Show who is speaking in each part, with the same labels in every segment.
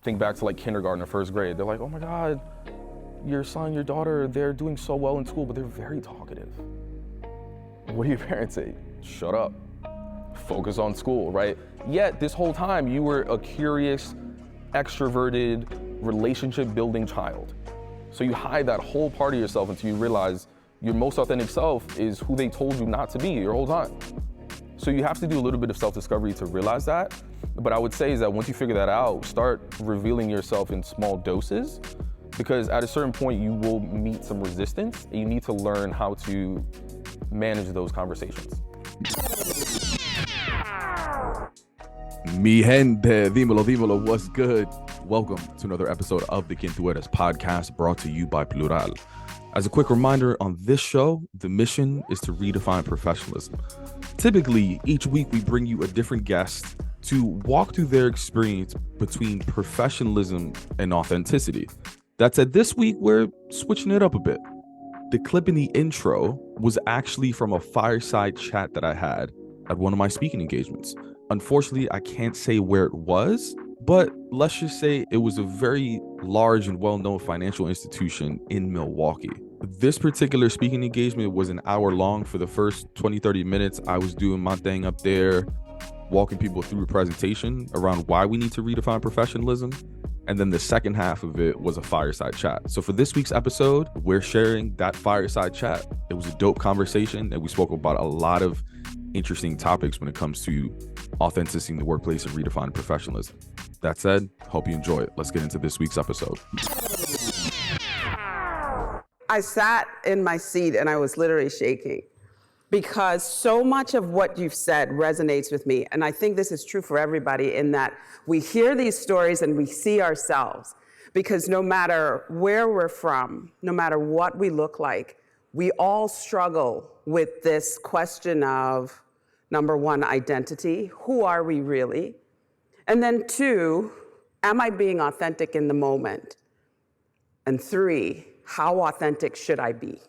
Speaker 1: Think back to like kindergarten or first grade. They're like, oh my God, your son, your daughter, they're doing so well in school, but they're very talkative. What do your parents say? Shut up. Focus on school, right? Yet this whole time you were a curious, extroverted, relationship-building child. So you hide that whole part of yourself until you realize your most authentic self is who they told you not to be your whole time. So you have to do a little bit of self-discovery to realize that. But I would say is that once you figure that out, start revealing yourself in small doses, because at a certain point you will meet some resistance and you need to learn how to manage those conversations.
Speaker 2: Mi gente, dímelo, dímelo, what's good? Welcome to another episode of the Quien Tú Eres podcast, brought to you by Plural. As a quick reminder, on this show, the mission is to redefine professionalism. Typically, each week we bring you a different guest to walk through their experience between professionalism and authenticity. That said, this week we're switching it up a bit. The clip in the intro was actually from a fireside chat that I had at one of my speaking engagements. Unfortunately, I can't say where it was, but let's just say it was a very large and well-known financial institution in Milwaukee. This particular speaking engagement was an hour long. For the first 20-30 minutes, I was doing my thing up there, walking people through a presentation around why we need to redefine professionalism. And then the second half of it was a fireside chat. So for this week's episode, we're sharing that fireside chat. It was a dope conversation, and we spoke about a lot of interesting topics when it comes to authenticity in the workplace and redefining professionalism. That said, hope you enjoy it. Let's get into this week's episode.
Speaker 3: I sat in my seat and I was literally shaking because so much of what you've said resonates with me. And I think this is true for everybody in that we hear these stories and we see ourselves, because no matter where we're from, no matter what we look like, we all struggle with this question of, number one, identity. Who are we really? And then two, am I being authentic in the moment? And three, how authentic should I be?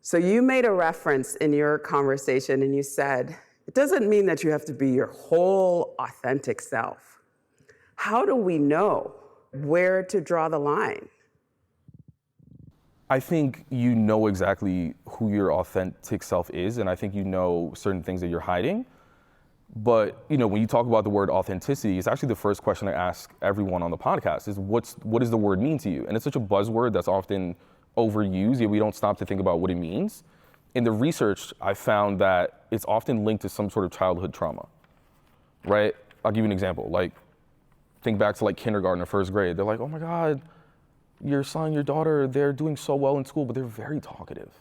Speaker 3: So you made a reference in your conversation and you said, it doesn't mean that you have to be your whole authentic self. How do we know where to draw the line?
Speaker 1: I think you know exactly who your authentic self is, and I think you know certain things that you're hiding. But when you talk about the word authenticity, it's actually the first question I ask everyone on the podcast is what does the word mean to you? And it's such a buzzword that's often overused, yet we don't stop to think about what it means. In the research, I found that it's often linked to some sort of childhood trauma, right? I'll give you an example. Like, think back to like kindergarten or first grade. They're like, oh my God, your son, your daughter, they're doing so well in school, but they're very talkative.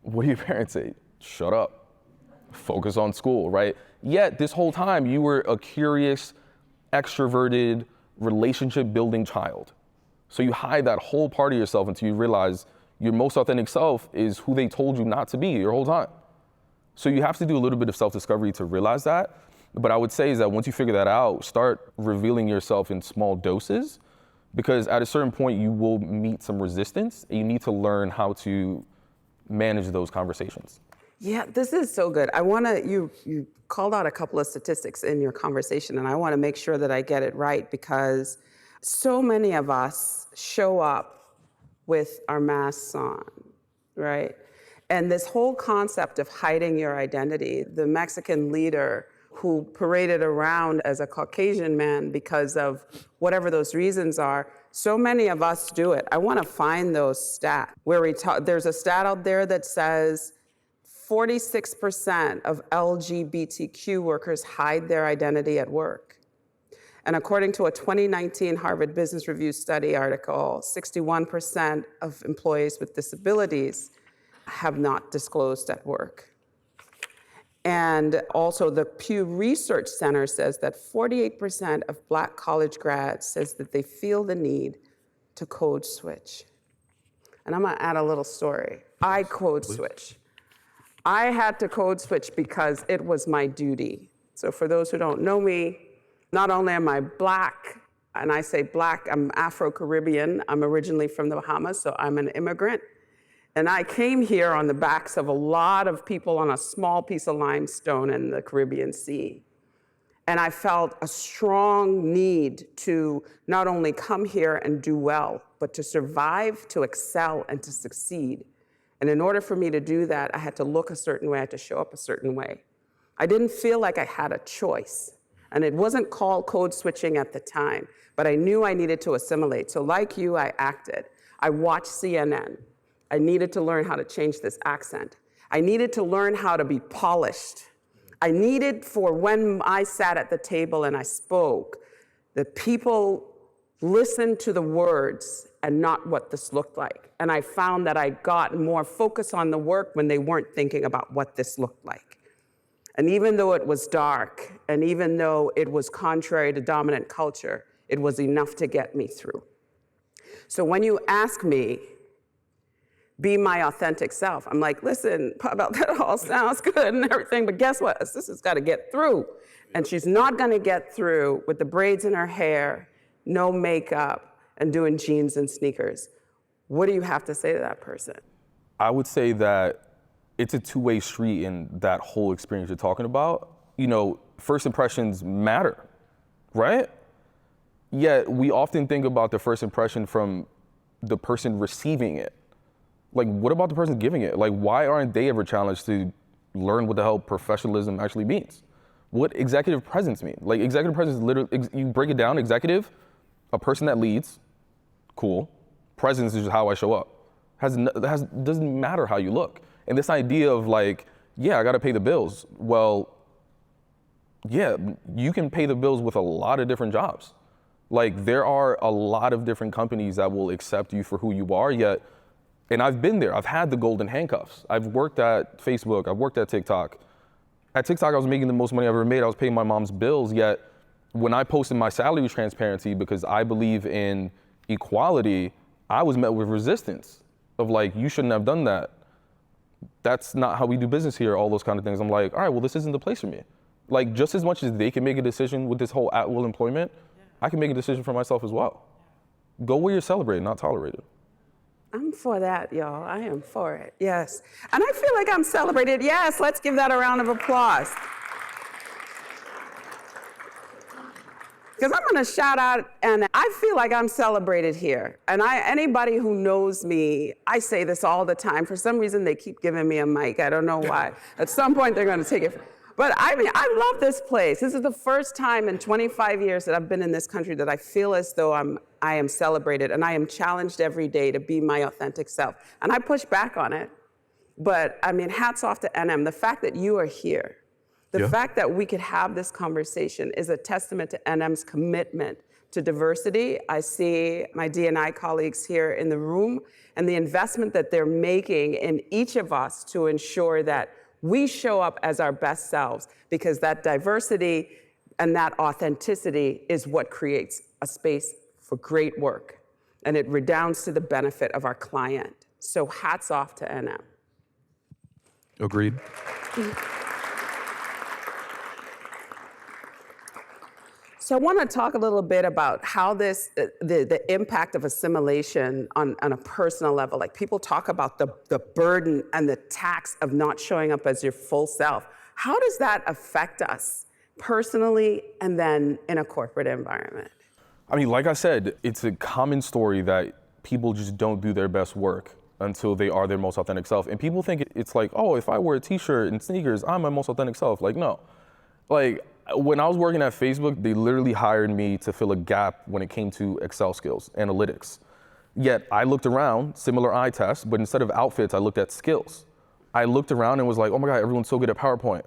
Speaker 1: What do your parents say? Shut up. Focus on school, right? Yet this whole time you were a curious, extroverted, relationship-building child. So you hide that whole part of yourself until you realize your most authentic self is who they told you not to be your whole time. So you have to do a little bit of self-discovery to realize that. But I would say is that once you figure that out, start revealing yourself in small doses, because at a certain point you will meet some resistance and you need to learn how to manage those conversations.
Speaker 3: Yeah, this is so good. You called out a couple of statistics in your conversation, and I want to make sure that I get it right, because so many of us show up with our masks on, right? And this whole concept of hiding your identity, the Mexican leader who paraded around as a Caucasian man because of whatever those reasons are, so many of us do it. I want to find those stats where there's a stat out there that says 46% of LGBTQ workers hide their identity at work. And according to a 2019 Harvard Business Review study article, 61% of employees with disabilities have not disclosed at work. And also the Pew Research Center says that 48% of Black college grads says that they feel the need to code switch. And I'm gonna add a little story. I code switch. I had to code switch because it was my duty. So for those who don't know me, not only am I Black, and I say Black, I'm Afro-Caribbean. I'm originally from the Bahamas, so I'm an immigrant. And I came here on the backs of a lot of people on a small piece of limestone in the Caribbean Sea. And I felt a strong need to not only come here and do well, but to survive, to excel, and to succeed. And in order for me to do that, I had to look a certain way, I had to show up a certain way. I didn't feel like I had a choice. And it wasn't called code switching at the time, but I knew I needed to assimilate. So like you, I acted. I watched CNN. I needed to learn how to change this accent. I needed to learn how to be polished. I needed for when I sat at the table and I spoke, that people listened to the words and not what this looked like. And I found that I got more focus on the work when they weren't thinking about what this looked like. And even though it was dark, and even though it was contrary to dominant culture, it was enough to get me through. So when you ask me, be my authentic self, I'm like, listen, Pavel, that all sounds good and everything, but guess what? Sister's got to get through. And she's not going to get through with the braids in her hair, no makeup, and doing jeans and sneakers. What do you have to say to that person?
Speaker 1: I would say that it's a two-way street in that whole experience you're talking about. You know, first impressions matter, right? Yet we often think about the first impression from the person receiving it. Like, what about the person giving it? Like, why aren't they ever challenged to learn what the hell professionalism actually means? What executive presence mean? Like, executive presence is literally, you break it down, executive, a person that leads, cool. Presence is just how I show up. Doesn't matter how you look. And this idea of like, yeah, I gotta pay the bills. Well, yeah, you can pay the bills with a lot of different jobs. Like, there are a lot of different companies that will accept you for who you are, yet, and I've been there, I've had the golden handcuffs. I've worked at Facebook, I've worked at TikTok. At TikTok, I was making the most money I ever made. I was paying my mom's bills, yet when I posted my salary transparency, because I believe in equality, I was met with resistance of like, you shouldn't have done that. That's not how we do business here, all those kind of things. I'm like, all right, well, this isn't the place for me. Like, just as much as they can make a decision with this whole at-will employment, I can make a decision for myself as well. Go where you're celebrated, not tolerated.
Speaker 3: I'm for that, y'all. I am for it, yes. And I feel like I'm celebrated. Yes, let's give that a round of applause. Because I'm gonna shout out, and I feel like I'm celebrated here. And anybody who knows me, I say this all the time. For some reason, they keep giving me a mic. I don't know why. At some point, they're gonna take it. But I mean, I love this place. This is the first time in 25 years that I've been in this country that I feel as though I am celebrated, and I am challenged every day to be my authentic self. And I push back on it. But I mean, hats off to NM. The fact that you are here, the fact that we could have this conversation is a testament to NM's commitment to diversity. I see my D&I colleagues here in the room and the investment that they're making in each of us to ensure that we show up as our best selves, because that diversity and that authenticity is what creates a space for great work. And it redounds to the benefit of our client. So hats off to NM.
Speaker 2: Agreed.
Speaker 3: So I want to talk a little bit about how this, the impact of assimilation on a personal level. Like, people talk about the burden and the tax of not showing up as your full self. How does that affect us personally and then in a corporate environment?
Speaker 1: I mean, like I said, it's a common story that people just don't do their best work until they are their most authentic self. And people think it's like, oh, if I wear a t-shirt and sneakers, I'm my most authentic self. Like, no. Like, when I was working at Facebook, they literally hired me to fill a gap when it came to Excel skills, analytics. Yet I looked around, similar eye test, but instead of outfits, I looked at skills. I looked around and was like, oh my God, everyone's so good at PowerPoint.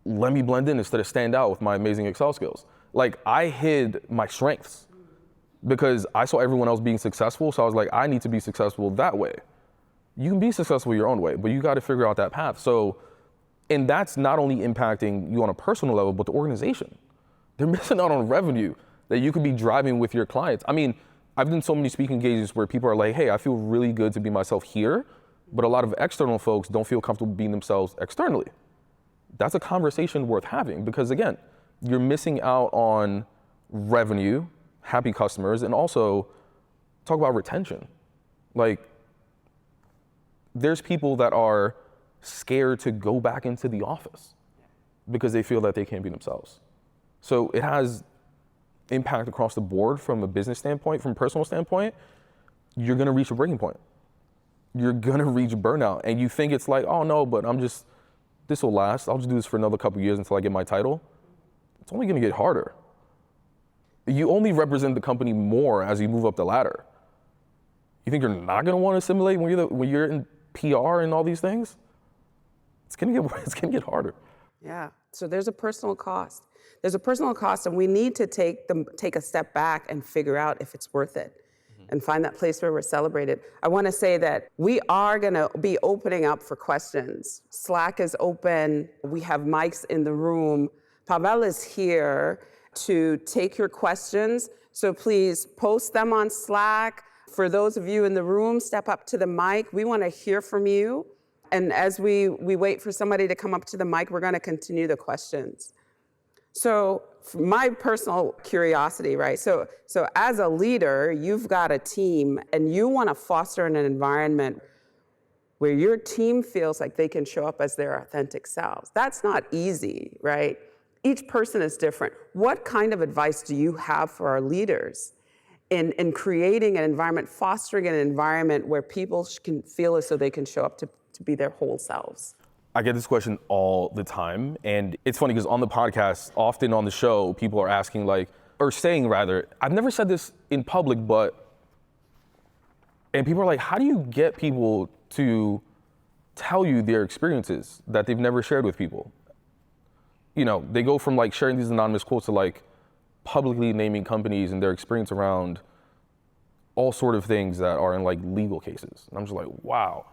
Speaker 1: Let me blend in instead of stand out with my amazing Excel skills. Like, I hid my strengths because I saw everyone else being successful, so I was like, I need to be successful that way. You can be successful your own way, but you gotta figure out that path. And that's not only impacting you on a personal level, but the organization. They're missing out on revenue that you could be driving with your clients. I mean, I've done so many speaking engagements where people are like, hey, I feel really good to be myself here, but a lot of external folks don't feel comfortable being themselves externally. That's a conversation worth having, because again, you're missing out on revenue, happy customers, and also talk about retention. Like, there's people that are scared to go back into the office because they feel that they can't be themselves. So it has impact across the board from a business standpoint, from a personal standpoint. You're gonna reach a breaking point. You're gonna reach burnout. And you think it's like, oh no, but this will last. I'll just do this for another couple of years until I get my title. It's only gonna get harder. You only represent the company more as you move up the ladder. You think you're not gonna want to assimilate when you're in PR and all these things? It's gonna get harder.
Speaker 3: Yeah. So there's a personal cost. There's a personal cost, and we need to take a step back and figure out if it's worth it, and find that place where we're celebrated. I want to say that we are going to be opening up for questions. Slack is open. We have mics in the room. Pavel is here to take your questions. So please post them on Slack. For those of you in the room, step up to the mic. We want to hear from you. And as we wait for somebody to come up to the mic, we're going to continue the questions. So my personal curiosity, right? So as a leader, you've got a team and you want to foster an environment where your team feels like they can show up as their authentic selves. That's not easy, right? Each person is different. What kind of advice do you have for our leaders in creating an environment, fostering an environment where people can feel as though they can show up to be their whole selves?
Speaker 1: I get this question all the time, and it's funny because on the podcast, often on the show, people are asking saying rather, I've never said this in public, and people are like, how do you get people to tell you their experiences that they've never shared with people? You know, they go from sharing these anonymous quotes to publicly naming companies and their experience around all sort of things that are in legal cases. And I'm just like, wow.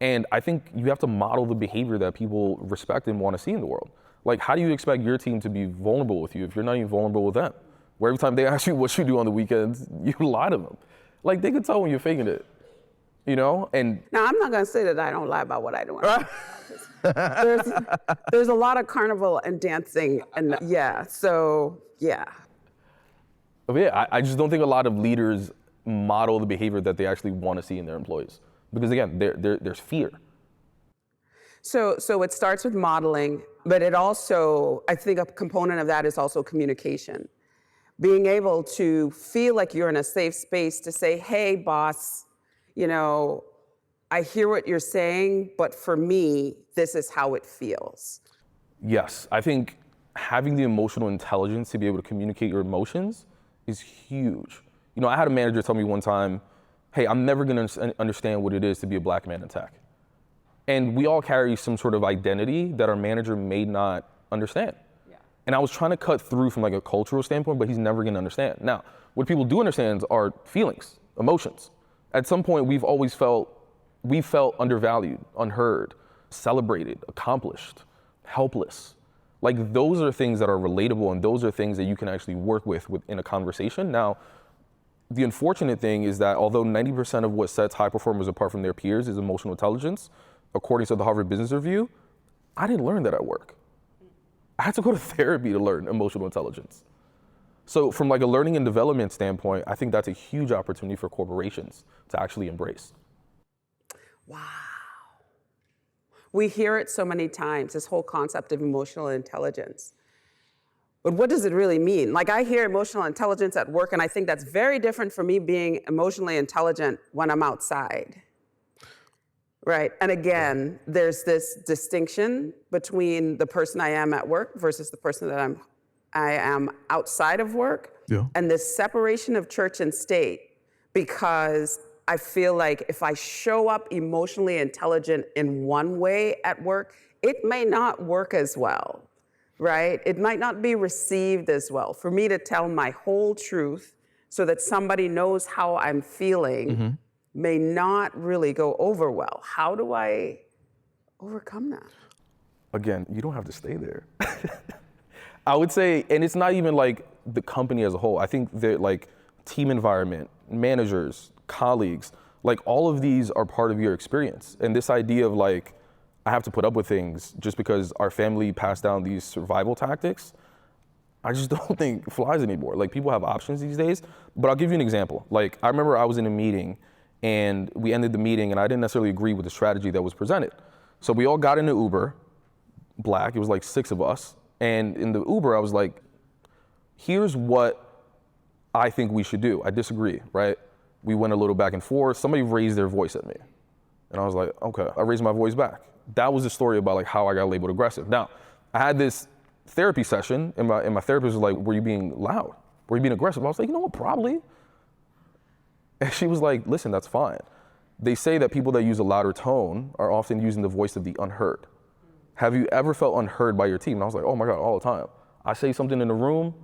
Speaker 1: And I think you have to model the behavior that people respect and want to see in the world. How do you expect your team to be vulnerable with you if you're not even vulnerable with them? Where every time they ask you what you do on the weekends, you lie to them. They can tell when you're faking it, you know? And
Speaker 3: now, I'm not going to say that I don't lie about what I do. There's a lot of carnival and dancing, and yeah.
Speaker 1: But yeah, I just don't think a lot of leaders model the behavior that they actually want to see in their employees. Because again, there's fear.
Speaker 3: So it starts with modeling, but it also, I think a component of that is also communication. Being able to feel like you're in a safe space to say, hey, boss, I hear what you're saying, but for me, this is how it feels.
Speaker 1: Yes, I think having the emotional intelligence to be able to communicate your emotions is huge. I had a manager tell me one time, hey, I'm never gonna understand what it is to be a black man in tech. And we all carry some sort of identity that our manager may not understand. Yeah. And I was trying to cut through from a cultural standpoint, but he's never gonna understand. Now, what people do understand are feelings, emotions. At some point, we felt undervalued, unheard, celebrated, accomplished, helpless. Those are things that are relatable, and those are things that you can actually work with in a conversation. Now, the unfortunate thing is that although 90% of what sets high performers apart from their peers is emotional intelligence, according to the Harvard Business Review, I didn't learn that at work. I had to go to therapy to learn emotional intelligence. So from a learning and development standpoint, I think that's a huge opportunity for corporations to actually embrace.
Speaker 3: Wow. We hear it so many times, this whole concept of emotional intelligence. But what does it really mean? I hear emotional intelligence at work, and I think that's very different from me being emotionally intelligent when I'm outside, right? And again, there's this distinction between the person I am at work versus the person that I am outside of work, and this separation of church and state, because I feel like if I show up emotionally intelligent in one way at work, it may not work as well. Right? It might not be received as well. For me to tell my whole truth so that somebody knows how I'm feeling may not really go over well. How do I overcome that?
Speaker 1: Again, you don't have to stay there. I would say, and it's not even the company as a whole. I think that team environment, managers, colleagues, all of these are part of your experience. And this idea of I have to put up with things just because our family passed down these survival tactics, I just don't think flies anymore. People have options these days. But I'll give you an example. I remember I was in a meeting and we ended the meeting and I didn't necessarily agree with the strategy that was presented. So we all got in an Uber, black, it was 6 of us, And in the Uber, I was like, here's what I think we should do. I disagree, right? We went a little back and forth. Somebody raised their voice at me. And I was like, okay, I raised my voice back. That was the story about like how I got labeled aggressive. Now, I had this therapy session and my therapist was like, were you being loud? Were you being aggressive? I was like, you know what, probably. And she was like, listen, that's fine. They say that people that use a louder tone are often using the voice of the unheard. Have you ever felt unheard by your team? And I was like, oh my God, all the time. I say something in the room,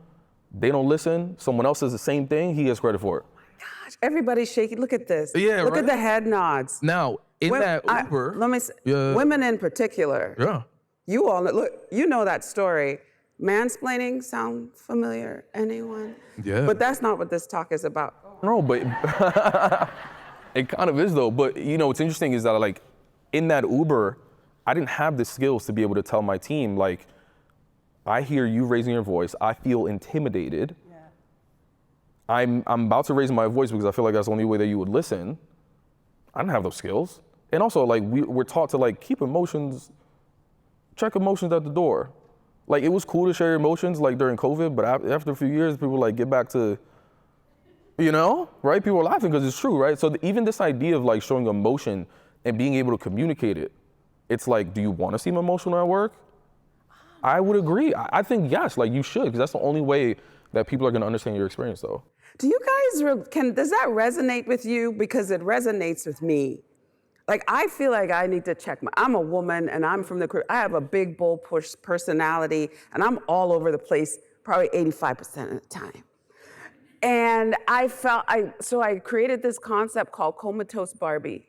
Speaker 1: they don't listen, someone else says the same thing, he gets credit for it.
Speaker 3: Gosh, everybody's shaking. Look at this.
Speaker 2: Yeah,
Speaker 3: Look
Speaker 2: right?
Speaker 3: at the head nods.
Speaker 2: Now, in that
Speaker 3: I-
Speaker 2: Uber,
Speaker 3: let me say,
Speaker 2: yeah.
Speaker 3: women in particular.
Speaker 2: yeah.
Speaker 3: You all look. You know that story. Mansplaining sound familiar? Anyone?
Speaker 2: Yeah.
Speaker 3: But that's not what this talk is about.
Speaker 1: No, but it kind of is though. But you know, what's interesting is that like in that Uber, I didn't have the skills to be able to tell my team like, I hear you raising your voice, I feel intimidated. Yeah. I'm about to raise my voice because I feel like that's the only way that you would listen. I didn't have those skills. And also like we're taught to like keep emotions, check emotions at the door. Like it was cool to share your emotions like during COVID, but after a few years, people like get back to, you know, right? People are laughing because it's true, right? So even this idea of like showing emotion and being able to communicate it, it's like, do you want to seem emotional at work? I would agree. I think yes, like you should, because that's the only way that people are going to understand your experience though.
Speaker 3: Do you guys, does that resonate with you? Because it resonates with me. Like, I feel like I need to check I'm a woman and I'm from I have a big, bold push personality and I'm all over the place probably 85% of the time. And so I created this concept called Comatose Barbie,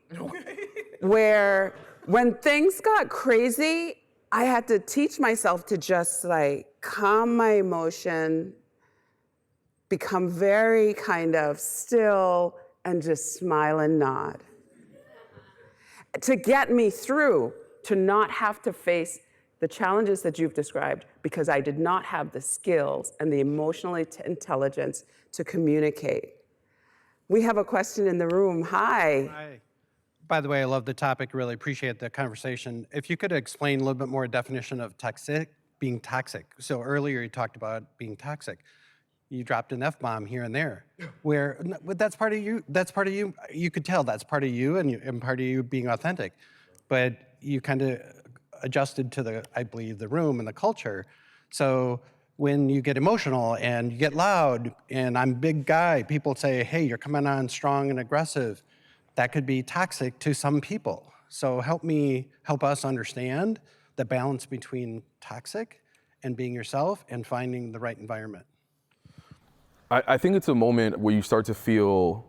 Speaker 3: where when things got crazy, I had to teach myself to just like calm my emotion, become very kind of still and just smile and nod. To get me through, to not have to face the challenges that you've described, because I did not have the skills and the emotional intelligence to communicate. We have a question in the room. Hi.
Speaker 4: Hi. By the way, I love the topic, really appreciate the conversation. If you could explain a little bit more definition of being toxic. So earlier you talked about being toxic. You dropped an F-bomb here and there, where that's part of you. That's part of you. You could tell that's part of you and part of you being authentic, but you kind of adjusted to I believe, the room and the culture. So when you get emotional and you get loud, and I'm a big guy, people say, "Hey, you're coming on strong and aggressive." That could be toxic to some people. So help us understand the balance between toxic and being yourself and finding the right environment.
Speaker 1: I think it's a moment where you start to feel,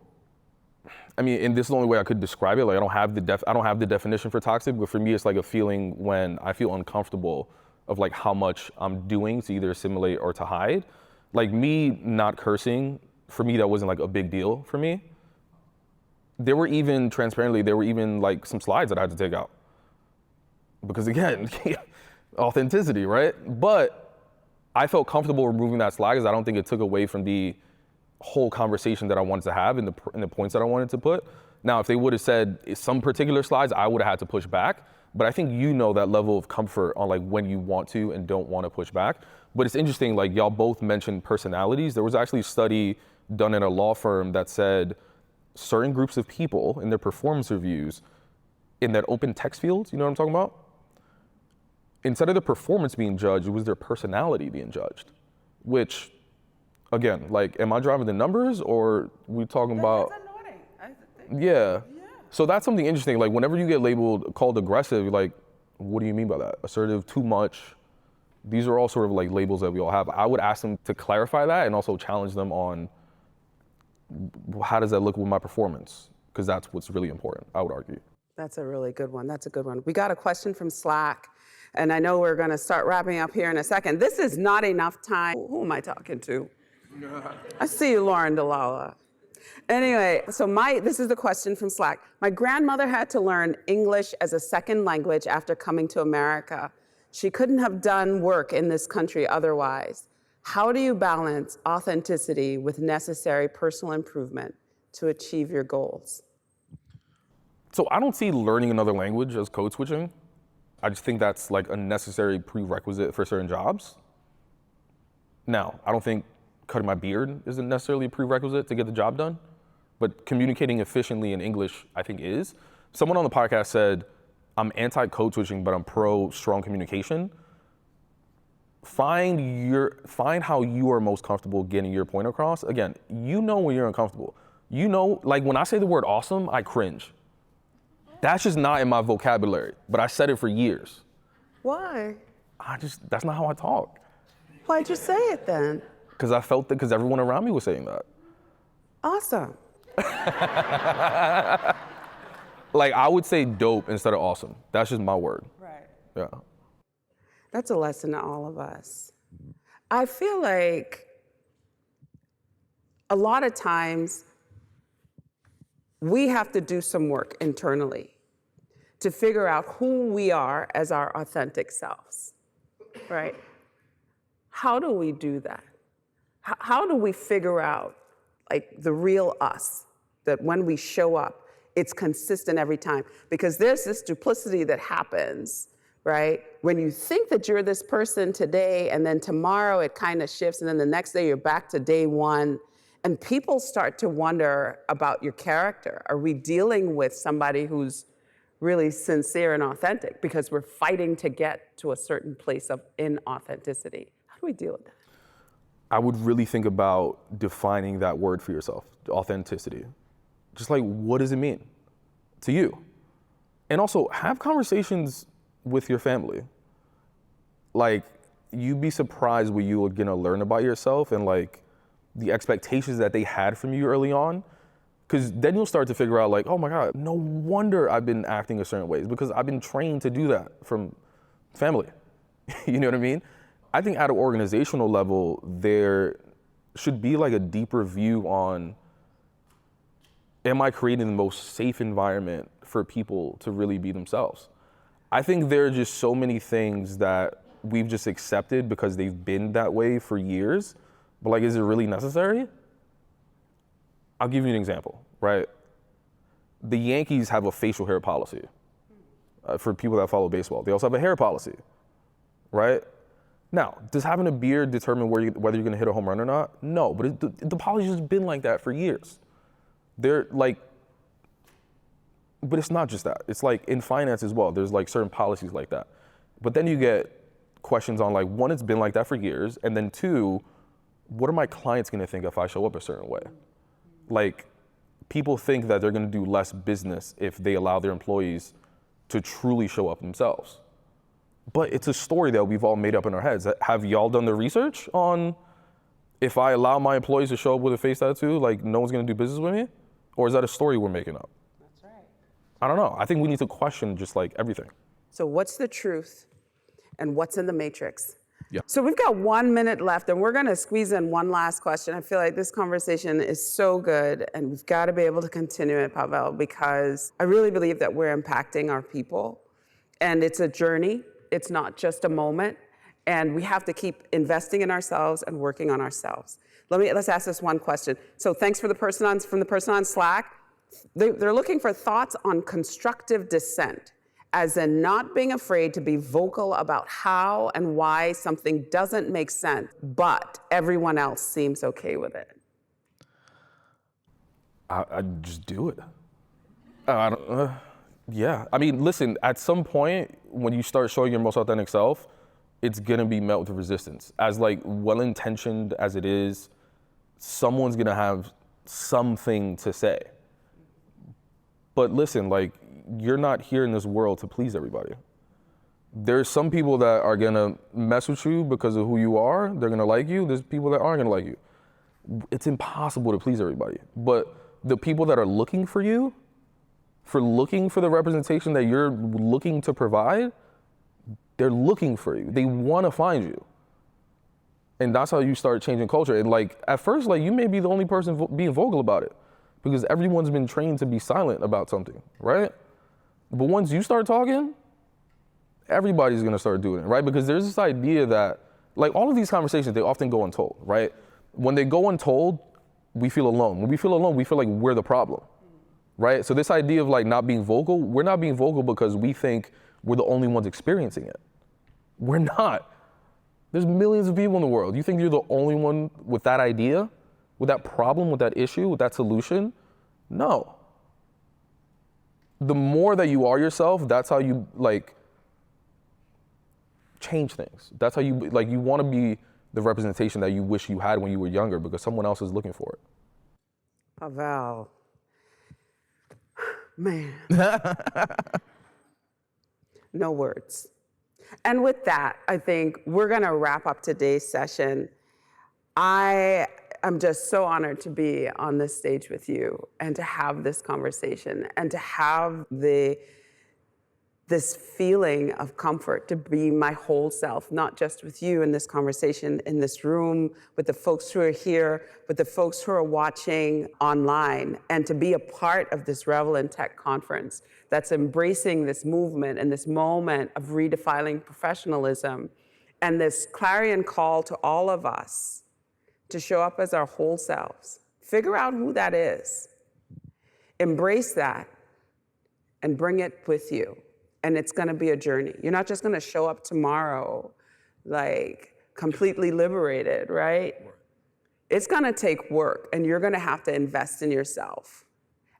Speaker 1: I mean, and this is the only way I could describe it. Like I don't have the definition for toxic, but for me, it's like a feeling when I feel uncomfortable of like how much I'm doing to either assimilate or to hide. Like me not cursing, for me, that wasn't like a big deal for me. There were even like some slides that I had to take out. Because again, authenticity, right? But I felt comfortable removing that slide because I don't think it took away from the whole conversation that I wanted to have and the points that I wanted to put. Now, if they would have said some particular slides, I would have had to push back. But I think you know that level of comfort on like when you want to and don't want to push back. But it's interesting, like y'all both mentioned personalities. There was actually a study done in a law firm that said certain groups of people in their performance reviews in that open text field, you know what I'm talking about? Instead of their performance being judged, it was their personality being judged. Which, again, like, am I driving the numbers or we talking about? Yeah. So that's something interesting. Like, whenever you get called aggressive, you're like, what do you mean by that? Assertive, too much. These are all sort of like labels that we all have. I would ask them to clarify that and also challenge them on how does that look with my performance? Because that's what's really important, I would argue.
Speaker 3: That's a really good one. That's a good one. We got a question from Slack, and I know we're going to start wrapping up here in a second. This is not enough time. Who am I talking to? I see you, Lauren Delala. Anyway, so this is the question from Slack. My grandmother had to learn English as a second language after coming to America. She couldn't have done work in this country otherwise. How do you balance authenticity with necessary personal improvement to achieve your goals?
Speaker 1: So I don't see learning another language as code switching. I just think that's like a necessary prerequisite for certain jobs. Now, I don't think cutting my beard isn't necessarily a prerequisite to get the job done, but communicating efficiently in English, I think is. Someone on the podcast said, I'm anti-code switching, but I'm pro strong communication. Find how you are most comfortable getting your point across. Again, you know when you're uncomfortable. You know, like when I say the word awesome, I cringe. That's just not in my vocabulary, but I said it for years.
Speaker 3: Why?
Speaker 1: That's not how I talk.
Speaker 3: Why'd you say it then?
Speaker 1: Because I felt that because everyone around me was saying that.
Speaker 3: Awesome.
Speaker 1: Like I would say dope instead of awesome. That's just my word.
Speaker 3: Right.
Speaker 1: Yeah.
Speaker 3: That's a lesson to all of us. I feel like a lot of times we have to do some work internally to figure out who we are as our authentic selves, right? How do we do that? How do we figure out like the real us, that when we show up, it's consistent every time? Because there's this duplicity that happens, right? When you think that you're this person today and then tomorrow it kind of shifts and then the next day you're back to day one and people start to wonder about your character. Are we dealing with somebody who's really sincere and authentic because we're fighting to get to a certain place of inauthenticity? How do we deal with that?
Speaker 1: I would really think about defining that word for yourself, authenticity. Just like, what does it mean to you? And also have conversations with your family. Like, you'd be surprised what you are gonna learn about yourself and like the expectations that they had from you early on. Because then you'll start to figure out like, oh my God, no wonder I've been acting a certain ways because I've been trained to do that from family. You know what I mean? I think at an organizational level, there should be like a deeper view on, am I creating the most safe environment for people to really be themselves? I think there are just so many things that we've just accepted because they've been that way for years, but like, is it really necessary? I'll give you an example, right? The Yankees have a facial hair policy for people that follow baseball. They also have a hair policy, right? Now, does having a beard determine whether you're gonna hit a home run or not? No, but the policy has been like that for years. They're like, but it's not just that. It's like in finance as well, there's like certain policies like that. But then you get questions on like, one, it's been like that for years, and then two, what are my clients gonna think if I show up a certain way? Like, people think that they're gonna do less business if they allow their employees to truly show up themselves. But it's a story that we've all made up in our heads. Have y'all done the research on if I allow my employees to show up with a face tattoo, like no one's gonna do business with me? Or is that a story we're making up?
Speaker 3: That's right.
Speaker 1: I don't know. I think we need to question just like everything.
Speaker 3: So what's the truth and what's in the matrix?
Speaker 2: Yeah.
Speaker 3: So we've got 1 minute left and we're gonna squeeze in one last question. I feel like this conversation is so good and we've gotta be able to continue it, Pavel, because I really believe that we're impacting our people and it's a journey. It's not just a moment, and we have to keep investing in ourselves and working on ourselves. Let's ask this one question. So thanks from the person on Slack. They're looking for thoughts on constructive dissent, as in not being afraid to be vocal about how and why something doesn't make sense, but everyone else seems okay with it.
Speaker 1: I just do it. Yeah, I mean, listen, at some point, when you start showing your most authentic self, it's gonna be met with resistance. As like well-intentioned as it is, someone's gonna have something to say. But listen, like, you're not here in this world to please everybody. There's some people that are gonna mess with you because of who you are, they're gonna like you, there's people that aren't gonna like you. It's impossible to please everybody. But the people that are looking for you, looking for the representation that you're looking to provide, they're looking for you. They want to find you. And that's how you start changing culture. And like, at first, like you may be the only person being vocal about it because everyone's been trained to be silent about something, right? But once you start talking, everybody's gonna start doing it, right? Because there's this idea that, like all of these conversations, they often go untold, right? When they go untold, we feel alone. When we feel alone, we feel like we're the problem. Right? So this idea of like not being vocal, we're not being vocal because we think we're the only ones experiencing it. We're not. There's millions of people in the world. You think you're the only one with that idea, with that problem, with that issue, with that solution? No. The more that you are yourself, that's how you like change things. That's how you like, you want to be the representation that you wish you had when you were younger because someone else is looking for it.
Speaker 3: Pavel. Man. No words. And with that, I think we're going to wrap up today's session. I am just so honored to be on this stage with you and to have this conversation and to have this feeling of comfort to be my whole self, not just with you in this conversation, in this room, with the folks who are here, with the folks who are watching online, and to be a part of this Revel in Tech conference that's embracing this movement and this moment of redefining professionalism and this clarion call to all of us to show up as our whole selves. Figure out who that is. Embrace that and bring it with you. And it's gonna be a journey. You're not just gonna show up tomorrow like completely liberated, right? It's gonna take work and you're gonna have to invest in yourself.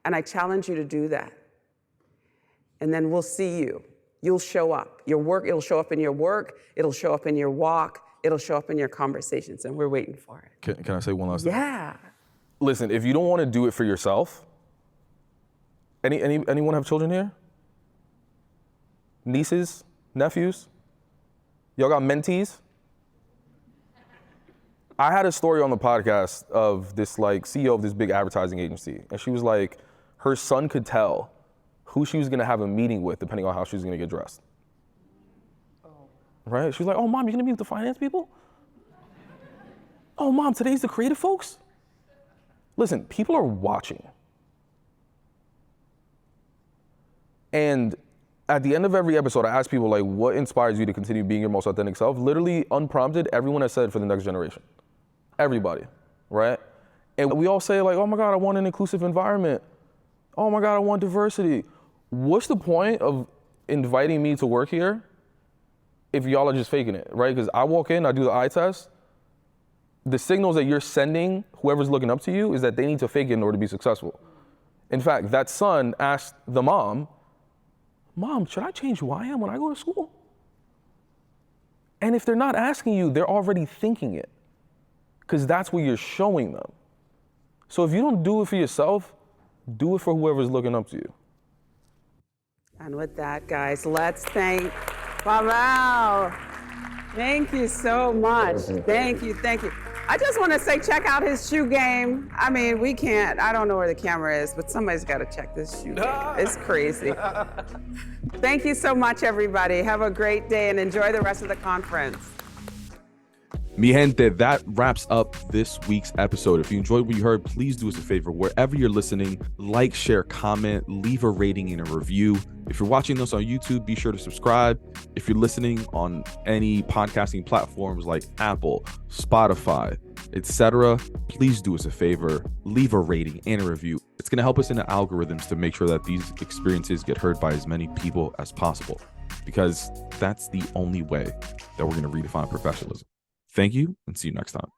Speaker 3: And I challenge you to do that. And then we'll see you. You'll show up. Your work, it'll show up in your work, it'll show up in your walk, it'll show up in your conversations, and we're waiting for it.
Speaker 1: Can I say one last thing?
Speaker 3: Yeah.
Speaker 1: Listen, if you don't wanna do it for yourself, anyone have children here? Nieces, nephews? Y'all got mentees? I had a story on the podcast of this like CEO of this big advertising agency, and she was like, her son could tell who she was gonna have a meeting with depending on how she was gonna get dressed. Right? She was like, oh mom, you're gonna meet with the finance people? Oh mom, today's the creative folks? Listen, people are watching. And at the end of every episode, I ask people like, what inspires you to continue being your most authentic self? Literally unprompted, everyone has said for the next generation. Everybody, right? And we all say like, oh my God, I want an inclusive environment. Oh my God, I want diversity. What's the point of inviting me to work here if y'all are just faking it, right? Because I walk in, I do the eye test. The signals that you're sending, whoever's looking up to you, is that they need to fake it in order to be successful. In fact, that son asked the mom, Mom, should I change who I am when I go to school? And if they're not asking you, they're already thinking it, because that's what you're showing them. So if you don't do it for yourself, do it for whoever's looking up to you.
Speaker 3: And with that, guys, let's thank Pavel. Thank you so much. Thank you, thank you. I just want to say, check out his shoe game. I mean, we can't, I don't know where the camera is, but somebody's got to check this shoe game. It's crazy. Thank you so much, everybody. Have a great day and enjoy the rest of the conference.
Speaker 2: Mi gente, that wraps up this week's episode. If you enjoyed what you heard, please do us a favor. Wherever you're listening, like, share, comment, leave a rating and a review. If you're watching this on YouTube, be sure to subscribe. If you're listening on any podcasting platforms like Apple, Spotify, etc., please do us a favor, leave a rating and a review. It's going to help us in the algorithms to make sure that these experiences get heard by as many people as possible, because that's the only way that we're going to redefine professionalism. Thank you, and see you next time.